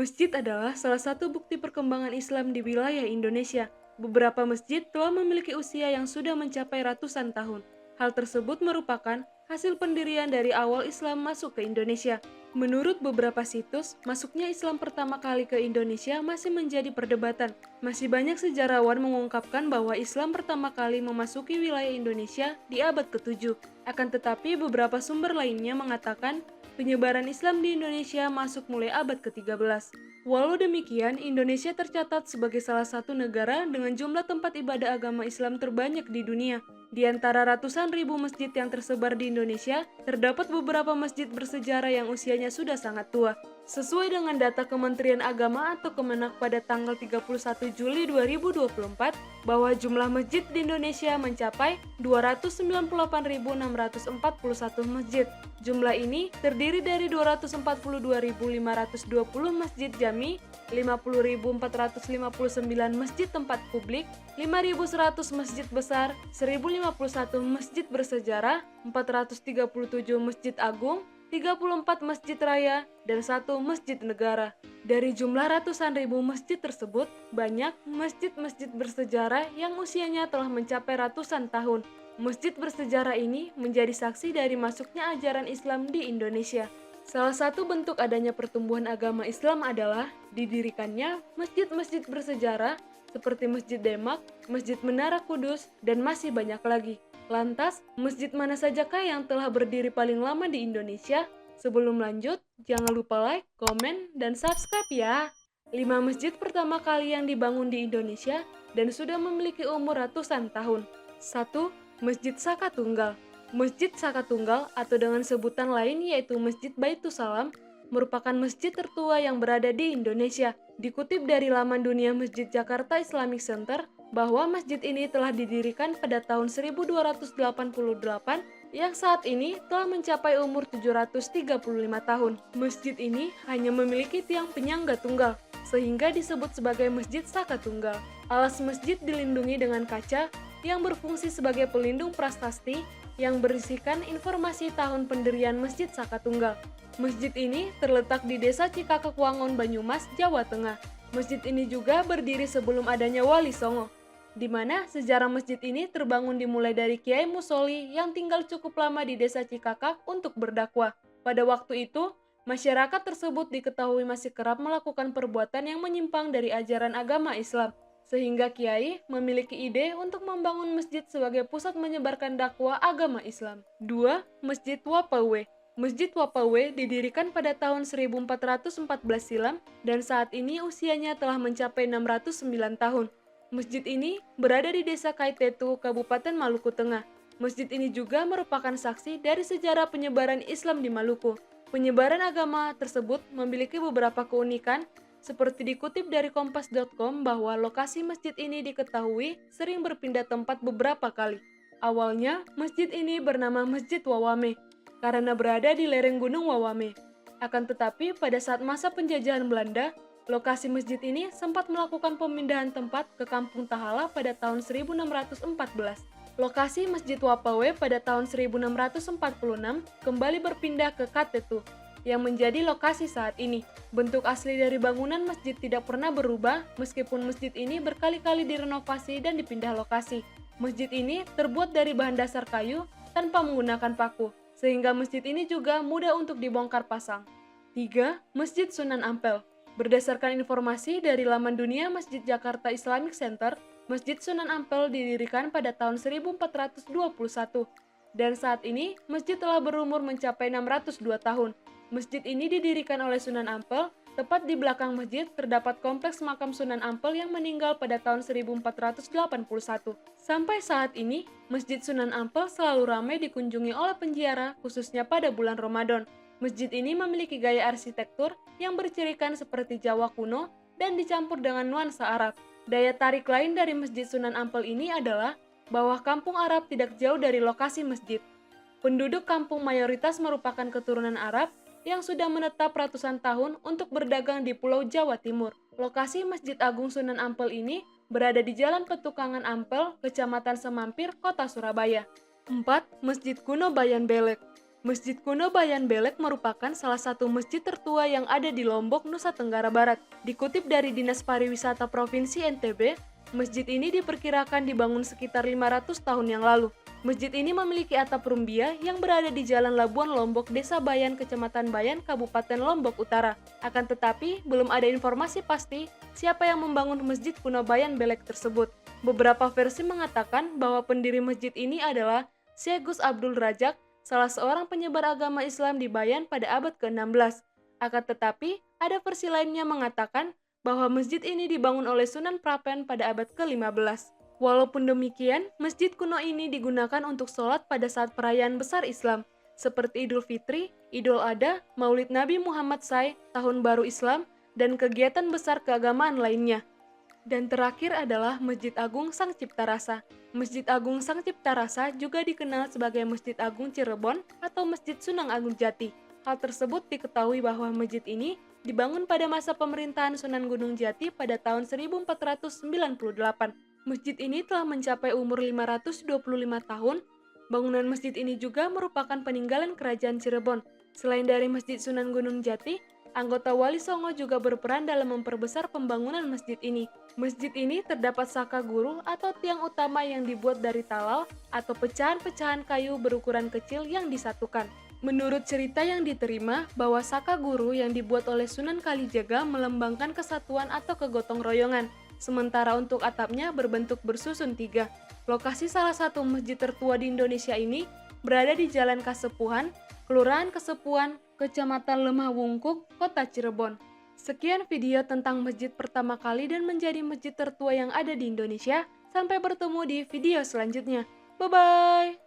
Masjid adalah salah satu bukti perkembangan Islam di wilayah Indonesia. Beberapa masjid telah memiliki usia yang sudah mencapai ratusan tahun. Hal tersebut merupakan hasil pendirian dari awal Islam masuk ke Indonesia. Menurut beberapa situs, masuknya Islam pertama kali ke Indonesia masih menjadi perdebatan. Masih banyak sejarawan mengungkapkan bahwa Islam pertama kali memasuki wilayah Indonesia di abad ke-7. Akan tetapi beberapa sumber lainnya mengatakan penyebaran Islam di Indonesia masuk mulai abad ke-13. Walau demikian, Indonesia tercatat sebagai salah satu negara dengan jumlah tempat ibadah agama Islam terbanyak di dunia. Di antara ratusan ribu masjid yang tersebar di Indonesia, terdapat beberapa masjid bersejarah yang usianya sudah sangat tua. Sesuai dengan data Kementerian Agama atau Kemenak pada tanggal 31 Juli 2024, bahwa jumlah masjid di Indonesia mencapai 298.641 masjid. Jumlah ini terdiri dari 242.520 masjid jami, 50.459 masjid tempat publik, 5.100 masjid besar, 1.051 masjid bersejarah, 437 masjid agung, 34 masjid raya, dan 1 masjid negara. Dari jumlah ratusan ribu masjid tersebut, banyak masjid-masjid bersejarah yang usianya telah mencapai ratusan tahun. Masjid bersejarah ini menjadi saksi dari masuknya ajaran Islam di Indonesia. Salah satu bentuk adanya pertumbuhan agama Islam adalah didirikannya masjid-masjid bersejarah seperti Masjid Demak, Masjid Menara Kudus, dan masih banyak lagi. Lantas, masjid mana sajakah yang telah berdiri paling lama di Indonesia? Sebelum lanjut, jangan lupa like, komen, dan subscribe ya! 5 masjid pertama kali yang dibangun di Indonesia dan sudah memiliki umur ratusan tahun. 1. Masjid Saka Tunggal. Masjid Saka Tunggal atau dengan sebutan lain yaitu Masjid Baitussalam merupakan masjid tertua yang berada di Indonesia. Dikutip dari laman Dunia Masjid Jakarta Islamic Center, bahwa masjid ini telah didirikan pada tahun 1288 yang saat ini telah mencapai umur 735 tahun. Masjid ini hanya memiliki tiang penyangga tunggal, sehingga disebut sebagai Masjid Saka Tunggal. Alas masjid dilindungi dengan kaca yang berfungsi sebagai pelindung prasasti yang berisikan informasi tahun pendirian Masjid Saka Tunggal. Masjid ini terletak di Desa Cikakek Wangon, Banyumas, Jawa Tengah. Masjid ini juga berdiri sebelum adanya Wali Songo, di mana sejarah masjid ini terbangun dimulai dari Kiai Musoli yang tinggal cukup lama di Desa Cikakak untuk berdakwah. Pada waktu itu, masyarakat tersebut diketahui masih kerap melakukan perbuatan yang menyimpang dari ajaran agama Islam, sehingga Kiai memiliki ide untuk membangun masjid sebagai pusat menyebarkan dakwah agama Islam. 2. Masjid Wapawe. Masjid Wapawe didirikan pada tahun 1414 silam dan saat ini usianya telah mencapai 609 tahun. Masjid ini berada di Desa Kaitetu, Kabupaten Maluku Tengah. Masjid ini juga merupakan saksi dari sejarah penyebaran Islam di Maluku. Penyebaran agama tersebut memiliki beberapa keunikan, seperti dikutip dari kompas.com bahwa lokasi masjid ini diketahui sering berpindah tempat beberapa kali. Awalnya, masjid ini bernama Masjid Wawame, karena berada di lereng Gunung Wawame. Akan tetapi, pada saat masa penjajahan Belanda, lokasi masjid ini sempat melakukan pemindahan tempat ke Kampung Tahala pada tahun 1614. Lokasi Masjid Wapawe pada tahun 1646 kembali berpindah ke Katetu, yang menjadi lokasi saat ini. Bentuk asli dari bangunan masjid tidak pernah berubah, meskipun masjid ini berkali-kali direnovasi dan dipindah lokasi. Masjid ini terbuat dari bahan dasar kayu tanpa menggunakan paku, sehingga masjid ini juga mudah untuk dibongkar pasang. 3. Masjid Sunan Ampel. Berdasarkan informasi dari laman Dunia Masjid Jakarta Islamic Center, Masjid Sunan Ampel didirikan pada tahun 1421, dan saat ini masjid telah berumur mencapai 602 tahun. Masjid ini didirikan oleh Sunan Ampel. Tepat di belakang masjid terdapat kompleks makam Sunan Ampel yang meninggal pada tahun 1481. Sampai saat ini, Masjid Sunan Ampel selalu ramai dikunjungi oleh penziarah, khususnya pada bulan Ramadan. Masjid ini memiliki gaya arsitektur yang bercirikan seperti Jawa kuno dan dicampur dengan nuansa Arab. Daya tarik lain dari Masjid Sunan Ampel ini adalah bahwa kampung Arab tidak jauh dari lokasi masjid. Penduduk kampung mayoritas merupakan keturunan Arab yang sudah menetap ratusan tahun untuk berdagang di Pulau Jawa Timur. Lokasi Masjid Agung Sunan Ampel ini berada di Jalan Petukangan Ampel, Kecamatan Semampir, Kota Surabaya. 4. Masjid Kuno Bayan Belek. Masjid kuno Bayan Belek merupakan salah satu masjid tertua yang ada di Lombok, Nusa Tenggara Barat. Dikutip dari Dinas Pariwisata Provinsi NTB, masjid ini diperkirakan dibangun sekitar 500 tahun yang lalu. Masjid ini memiliki atap rumbia yang berada di Jalan Labuan Lombok, Desa Bayan, Kecamatan Bayan, Kabupaten Lombok Utara. Akan tetapi, belum ada informasi pasti siapa yang membangun masjid kuno Bayan Belek tersebut. Beberapa versi mengatakan bahwa pendiri masjid ini adalah Syekh Gus Abdul Razak, salah seorang penyebar agama Islam di Bayan pada abad ke-16. Akan tetapi, ada versi lainnya mengatakan bahwa masjid ini dibangun oleh Sunan Prapen pada abad ke-15. Walaupun demikian, masjid kuno ini digunakan untuk sholat pada saat perayaan besar Islam, seperti Idul Fitri, Idul Adha, Maulid Nabi Muhammad SAW, Tahun Baru Islam, dan kegiatan besar keagamaan lainnya. Dan terakhir adalah Masjid Agung Sang Cipta Rasa. Masjid Agung Sang Cipta Rasa juga dikenal sebagai Masjid Agung Cirebon atau Masjid Sunan Agung Jati. Hal tersebut diketahui bahwa masjid ini dibangun pada masa pemerintahan Sunan Gunung Jati pada tahun 1498. Masjid ini telah mencapai umur 525 tahun. Bangunan masjid ini juga merupakan peninggalan Kerajaan Cirebon. Selain dari Masjid Sunan Gunung Jati, anggota Wali Songo juga berperan dalam memperbesar pembangunan masjid ini. Masjid ini terdapat saka guru atau tiang utama yang dibuat dari talal atau pecahan-pecahan kayu berukuran kecil yang disatukan. Menurut cerita yang diterima, bahwa saka guru yang dibuat oleh Sunan Kalijaga melambangkan kesatuan atau kegotong royongan, sementara untuk atapnya berbentuk bersusun 3. Lokasi salah satu masjid tertua di Indonesia ini berada di Jalan Kasepuhan, Kelurahan Kasepuhan, Kecamatan Lemah Wungkuk, Kota Cirebon. Sekian video tentang masjid pertama kali dan menjadi masjid tertua yang ada di Indonesia. Sampai bertemu di video selanjutnya. Bye-bye!